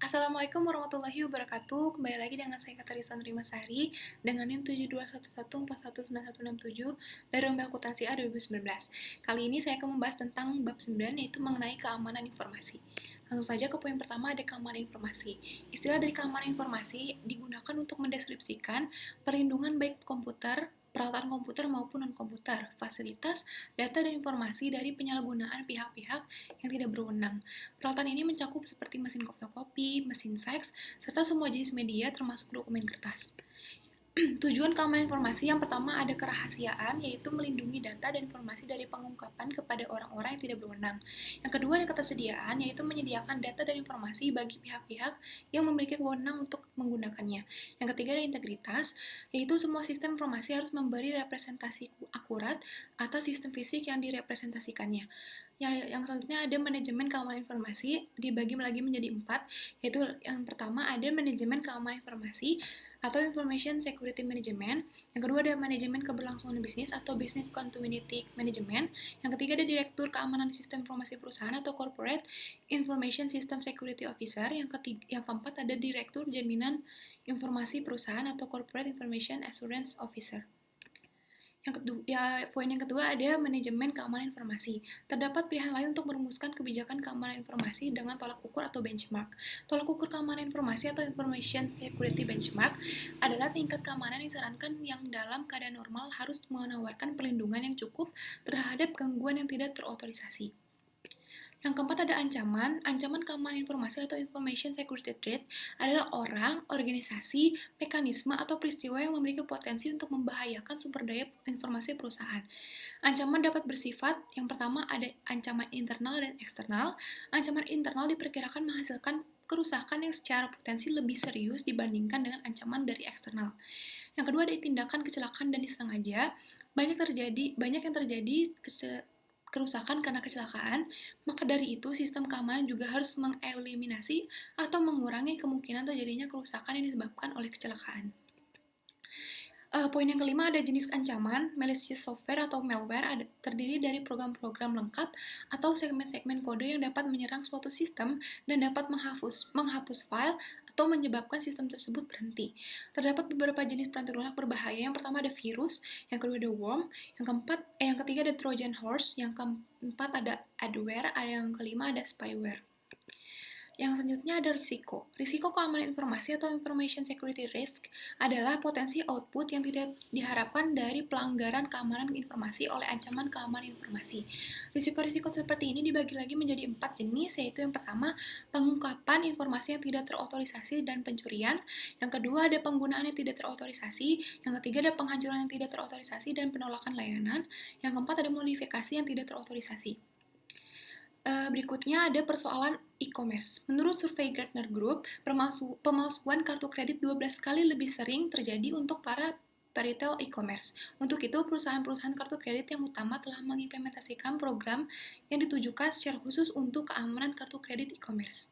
Assalamualaikum warahmatullahi wabarakatuh. Kembali lagi dengan saya Katarisa Nurimasari dengan NIM 7211419167 dari Lomba Akuntansi A 2019. Kali ini saya akan membahas tentang bab 9 yaitu mengenai keamanan informasi. Langsung saja ke poin pertama, ada keamanan informasi. Istilah dari keamanan informasi digunakan untuk mendeskripsikan perlindungan baik komputer, peralatan komputer maupun non-komputer, fasilitas, data dan informasi dari penyalahgunaan pihak-pihak yang tidak berwenang. Peralatan ini mencakup seperti mesin fotokopi, mesin fax, serta semua jenis media termasuk dokumen kertas. Tujuan keamanan informasi yang pertama ada kerahasiaan, yaitu melindungi data dan informasi dari pengungkapan kepada orang-orang yang tidak berwenang. Yang kedua ada ketersediaan, yaitu menyediakan data dan informasi bagi pihak-pihak yang memiliki wewenang untuk menggunakannya. Yang ketiga ada integritas, yaitu semua sistem informasi harus memberi representasi akurat atas sistem fisik yang direpresentasikannya. Yang selanjutnya ada manajemen keamanan informasi, dibagi lagi menjadi 4, yaitu yang pertama ada manajemen keamanan informasi atau Information Security Management. Yang kedua ada manajemen keberlangsungan bisnis atau Business Continuity Management. Yang ketiga ada Direktur Keamanan Sistem Informasi Perusahaan atau Corporate Information System Security Officer. Yang keempat ada Direktur Jaminan Informasi Perusahaan atau Corporate Information Assurance Officer. Poin yang kedua ada manajemen keamanan informasi. Terdapat pilihan lain untuk merumuskan kebijakan keamanan informasi dengan tolak ukur atau benchmark. Tolak ukur keamanan informasi atau Information Security Benchmark adalah tingkat keamanan yang disarankan yang dalam keadaan normal harus menawarkan perlindungan yang cukup terhadap gangguan yang tidak terotorisasi. Yang keempat ada ancaman. Ancaman keamanan informasi atau Information Security Threat adalah orang, organisasi, mekanisme, atau peristiwa yang memiliki potensi untuk membahayakan sumber daya informasi perusahaan. Ancaman dapat bersifat, yang pertama ada ancaman internal dan eksternal. Ancaman internal diperkirakan menghasilkan kerusakan yang secara potensi lebih serius dibandingkan dengan ancaman dari eksternal. Yang kedua ada tindakan kecelakaan dan disengaja. Banyak yang terjadi kerusakan karena kecelakaan, maka dari itu sistem keamanan juga harus mengeliminasi atau mengurangi kemungkinan terjadinya kerusakan yang disebabkan oleh kecelakaan. Poin yang kelima ada jenis ancaman. Malicious software atau malware terdiri dari program-program lengkap atau segmen-segmen kode yang dapat menyerang suatu sistem dan dapat menghapus file atau menyebabkan sistem tersebut berhenti. Terdapat beberapa jenis perangkat lunak berbahaya. Yang pertama ada virus, yang kedua ada worm, yang ketiga ada Trojan horse, yang keempat ada adware, yang kelima ada spyware. Yang selanjutnya ada risiko. Risiko keamanan informasi atau Information Security Risk adalah potensi output yang tidak diharapkan dari pelanggaran keamanan informasi oleh ancaman keamanan informasi. Risiko-risiko seperti ini dibagi lagi menjadi 4 jenis, yaitu yang pertama, pengungkapan informasi yang tidak terotorisasi dan pencurian. Yang kedua, ada penggunaan yang tidak terotorisasi. Yang ketiga, ada penghancuran yang tidak terotorisasi dan penolakan layanan. Yang keempat, ada modifikasi yang tidak terotorisasi. Berikutnya ada persoalan e-commerce. Menurut survei Gartner Group, pemalsuan kartu kredit 12 kali lebih sering terjadi untuk para retail e-commerce. Untuk itu, perusahaan-perusahaan kartu kredit yang utama telah mengimplementasikan program yang ditujukan secara khusus untuk keamanan kartu kredit e-commerce.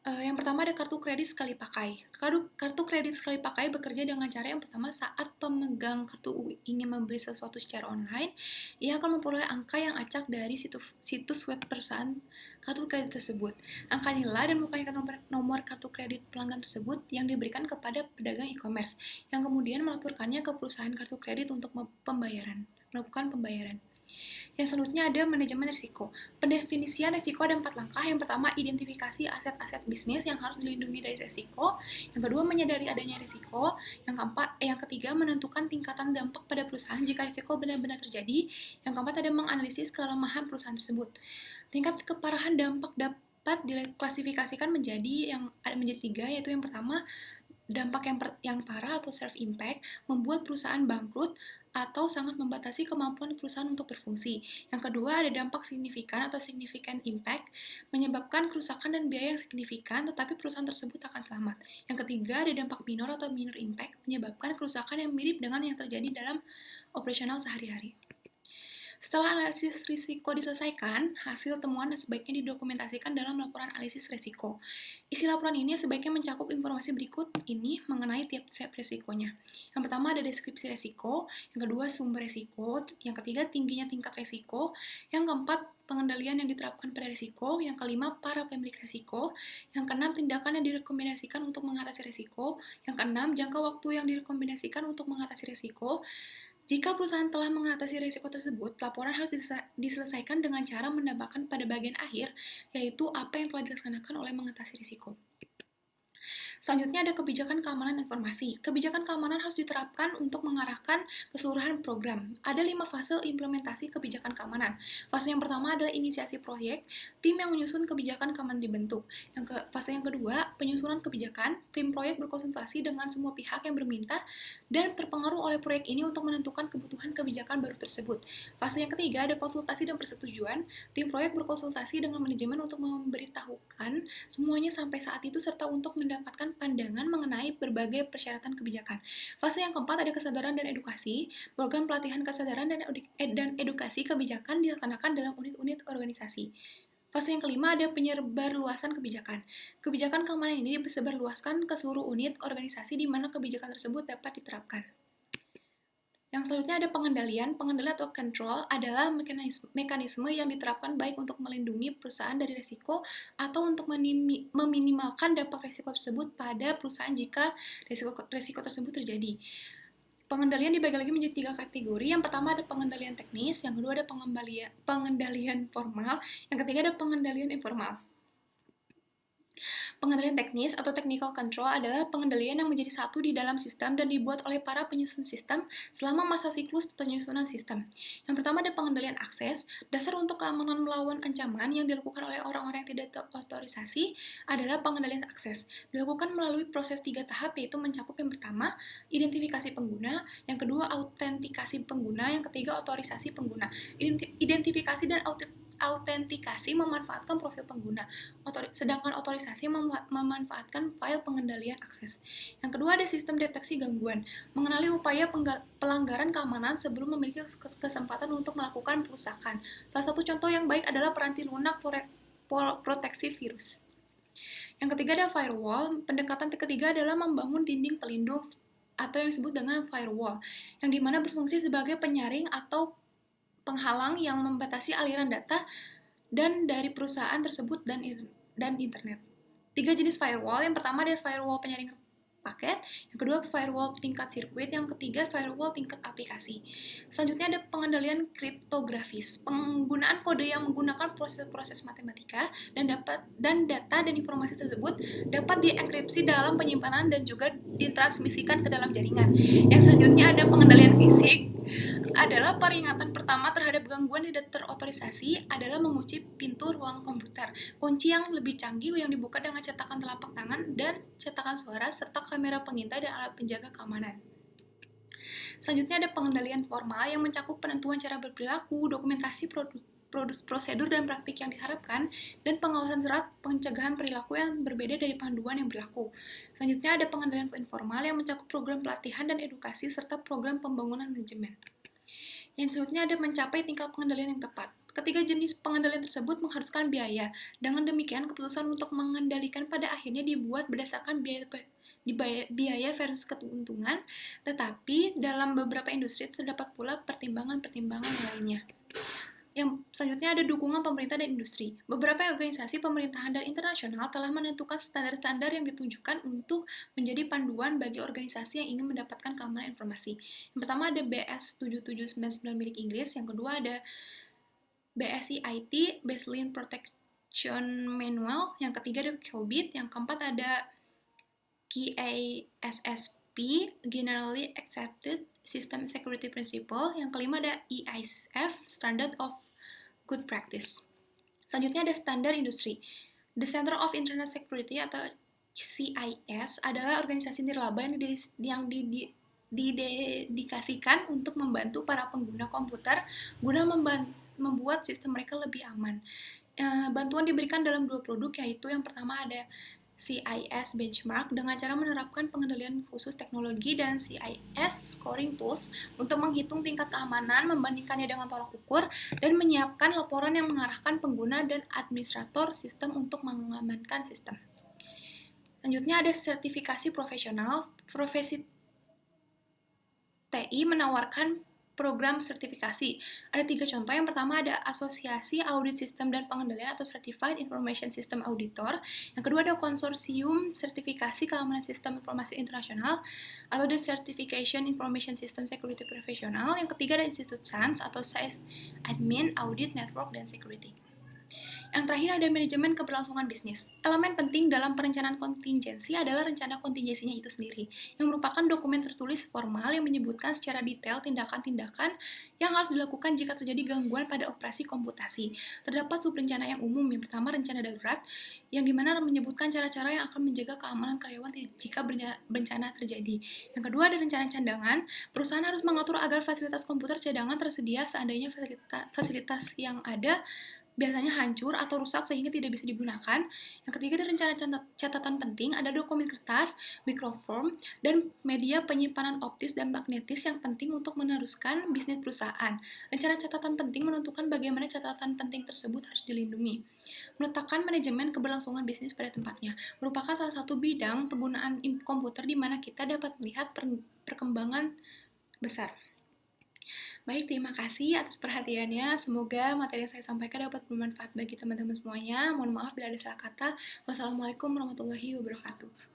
Yang pertama ada kartu kredit sekali pakai. Kartu kredit sekali pakai bekerja dengan cara yang pertama, saat pemegang kartu ingin membeli sesuatu secara online, ia akan memperoleh angka yang acak dari situs web perusahaan kartu kredit tersebut. Angka inilah dan merupakan nomor kartu kredit pelanggan tersebut yang diberikan kepada pedagang e-commerce, yang kemudian melaporkannya ke perusahaan kartu kredit untuk melakukan pembayaran. Yang selanjutnya ada manajemen risiko. Pendefinisian risiko ada 4 langkah. Yang pertama, identifikasi aset-aset bisnis yang harus dilindungi dari risiko. Yang kedua, menyadari adanya risiko. Yang ketiga, menentukan tingkatan dampak pada perusahaan jika risiko benar-benar terjadi. Yang keempat, ada menganalisis kelemahan perusahaan tersebut. Tingkat keparahan dampak dapat diklasifikasikan menjadi 3, yaitu yang pertama, dampak yang parah atau self impact membuat perusahaan bangkrut atau sangat membatasi kemampuan perusahaan untuk berfungsi. Yang kedua ada dampak signifikan atau significant impact, menyebabkan kerusakan dan biaya yang signifikan tetapi perusahaan tersebut akan selamat. Yang ketiga ada dampak minor atau minor impact, menyebabkan kerusakan yang mirip dengan yang terjadi dalam operasional sehari-hari. Setelah analisis risiko diselesaikan, hasil temuan sebaiknya didokumentasikan dalam laporan analisis risiko. Isi laporan ini sebaiknya mencakup informasi berikut ini mengenai tiap-tiap risikonya. Yang pertama ada deskripsi risiko, yang kedua sumber risiko, yang ketiga tingginya tingkat risiko, yang keempat pengendalian yang diterapkan pada risiko, yang kelima para pemilik risiko, yang keenam tindakan yang direkomendasikan untuk mengatasi risiko, yang keenam jangka waktu yang direkomendasikan untuk mengatasi risiko. Jika perusahaan telah mengatasi risiko tersebut, laporan harus diselesaikan dengan cara menambahkan pada bagian akhir, yaitu apa yang telah dilaksanakan oleh mengatasi risiko. Selanjutnya ada kebijakan keamanan informasi. Kebijakan keamanan harus diterapkan untuk mengarahkan keseluruhan program. Ada 5 fase implementasi kebijakan keamanan. Fase yang pertama adalah inisiasi proyek, tim yang menyusun kebijakan keamanan dibentuk. Fase yang kedua, penyusunan kebijakan, tim proyek berkonsultasi dengan semua pihak yang berminta dan terpengaruh oleh proyek ini untuk menentukan kebutuhan kebijakan baru tersebut. Fase yang ketiga ada konsultasi dan persetujuan, tim proyek berkonsultasi dengan manajemen untuk memberitahukan semuanya sampai saat itu serta untuk mendapatkan pandangan mengenai berbagai persyaratan kebijakan. Fase yang keempat ada kesadaran dan edukasi. Program pelatihan kesadaran dan edukasi kebijakan dilaksanakan dalam unit-unit organisasi. Fase yang kelima ada penyebarluasan kebijakan. Kebijakan keamanan ini disebarluaskan ke seluruh unit organisasi di mana kebijakan tersebut dapat diterapkan. Yang selanjutnya ada pengendalian. Pengendalian atau control adalah mekanisme yang diterapkan baik untuk melindungi perusahaan dari risiko atau untuk meminimalkan dampak risiko tersebut pada perusahaan jika risiko tersebut terjadi. Pengendalian dibagi lagi menjadi 3 kategori. Yang pertama ada pengendalian teknis, yang kedua ada pengendalian formal, yang ketiga ada pengendalian informal. Pengendalian teknis atau technical control adalah pengendalian yang menjadi satu di dalam sistem dan dibuat oleh para penyusun sistem selama masa siklus penyusunan sistem. Yang pertama ada pengendalian akses. Dasar untuk keamanan melawan ancaman yang dilakukan oleh orang-orang yang tidak terotorisasi adalah pengendalian akses. Dilakukan melalui proses 3 tahap, yaitu mencakup yang pertama, identifikasi pengguna, yang kedua, autentikasi pengguna, yang ketiga, otorisasi pengguna. Identifikasi dan autentikasi memanfaatkan profil pengguna, sedangkan otorisasi memanfaatkan file pengendalian akses. Yang kedua ada sistem deteksi gangguan, mengenali upaya pelanggaran keamanan sebelum memiliki kesempatan untuk melakukan perusakan. Salah satu contoh yang baik adalah peranti lunak proteksi virus. Yang ketiga ada firewall. Pendekatan ketiga adalah membangun dinding pelindung atau yang disebut dengan firewall, yang dimana berfungsi sebagai penyaring atau penghalang yang membatasi aliran data dan dari perusahaan tersebut dan internet. 3 jenis firewall. Yang pertama ada firewall penyaring paket, yang kedua firewall tingkat sirkuit, yang ketiga firewall tingkat aplikasi. Selanjutnya ada pengendalian kriptografis. Penggunaan kode yang menggunakan proses-proses matematika dan data dan informasi tersebut dapat dienkripsi dalam penyimpanan dan juga ditransmisikan ke dalam jaringan. Yang selanjutnya ada pengendalian fisik. Adalah peringatan pertama terhadap gangguan tidak terotorisasi adalah mengunci pintu ruang komputer. Kunci yang lebih canggih yang dibuka dengan cetakan telapak tangan dan cetakan suara serta kamera pengintai dan alat penjaga keamanan. Selanjutnya ada pengendalian formal yang mencakup penentuan cara berperilaku, dokumentasi prosedur dan praktik yang diharapkan, dan pengawasan serat pencegahan perilaku yang berbeda dari panduan yang berlaku. Selanjutnya ada pengendalian informal yang mencakup program pelatihan dan edukasi serta program pembangunan manajemen. Yang selanjutnya ada mencapai tingkat pengendalian yang tepat. Ketiga jenis pengendalian tersebut mengharuskan biaya. Dengan demikian, keputusan untuk mengendalikan pada akhirnya dibuat berdasarkan biaya versus keuntungan, tetapi dalam beberapa industri terdapat pula pertimbangan-pertimbangan lainnya. Yang selanjutnya ada dukungan pemerintah dan industri. Beberapa organisasi pemerintahan dan internasional telah menentukan standar-standar yang ditujukan untuk menjadi panduan bagi organisasi yang ingin mendapatkan keamanan informasi. Yang pertama ada BS 7799 milik Inggris, yang kedua ada BSI IT, Baseline Protection Manual, yang ketiga ada COBIT, yang keempat ada GASSP, Generally Accepted System Security Principle, yang kelima ada EISF, Standard of Good Practice. Selanjutnya ada standar industri. The Center of Internet Security atau CIS adalah organisasi nirlaba yang didedikasikan untuk membantu para pengguna komputer guna membuat sistem mereka lebih aman. Bantuan diberikan dalam 2 produk, yaitu yang pertama ada CIS benchmark dengan cara menerapkan pengendalian khusus teknologi dan CIS scoring tools untuk menghitung tingkat keamanan, membandingkannya dengan tolak ukur, dan menyiapkan laporan yang mengarahkan pengguna dan administrator sistem untuk mengamankan sistem. Selanjutnya ada sertifikasi profesional. Profesi TI menawarkan program sertifikasi. Ada 3 contoh. Yang pertama ada Asosiasi Audit Sistem dan Pengendalian atau Certified Information System Auditor. Yang kedua ada Konsorsium Sertifikasi Keamanan Sistem Informasi Internasional atau The Certification Information System Security Professional. Yang ketiga ada Institut SANS atau SAIS Admin, Audit, Network, dan Security. Yang terakhir ada manajemen keberlangsungan bisnis. Elemen penting dalam perencanaan kontingensi adalah rencana kontingensinya itu sendiri, yang merupakan dokumen tertulis formal yang menyebutkan secara detail tindakan-tindakan yang harus dilakukan jika terjadi gangguan pada operasi komputasi. Terdapat subrencana yang umum. Yang pertama rencana darurat, yang dimana menyebutkan cara-cara yang akan menjaga keamanan karyawan jika bencana terjadi. Yang kedua ada rencana cadangan. Perusahaan harus mengatur agar fasilitas komputer cadangan tersedia seandainya fasilitas yang ada biasanya hancur atau rusak sehingga tidak bisa digunakan. Yang ketiga ada rencana catatan penting, ada dokumen kertas, microform, dan media penyimpanan optis dan magnetis yang penting untuk meneruskan bisnis perusahaan. Rencana catatan penting menentukan bagaimana catatan penting tersebut harus dilindungi. Meletakkan manajemen keberlangsungan bisnis pada tempatnya merupakan salah satu bidang penggunaan komputer di mana kita dapat melihat perkembangan besar. Baik, terima kasih atas perhatiannya. Semoga materi yang saya sampaikan dapat bermanfaat bagi teman-teman semuanya. Mohon maaf bila ada salah kata. Wassalamualaikum warahmatullahi wabarakatuh.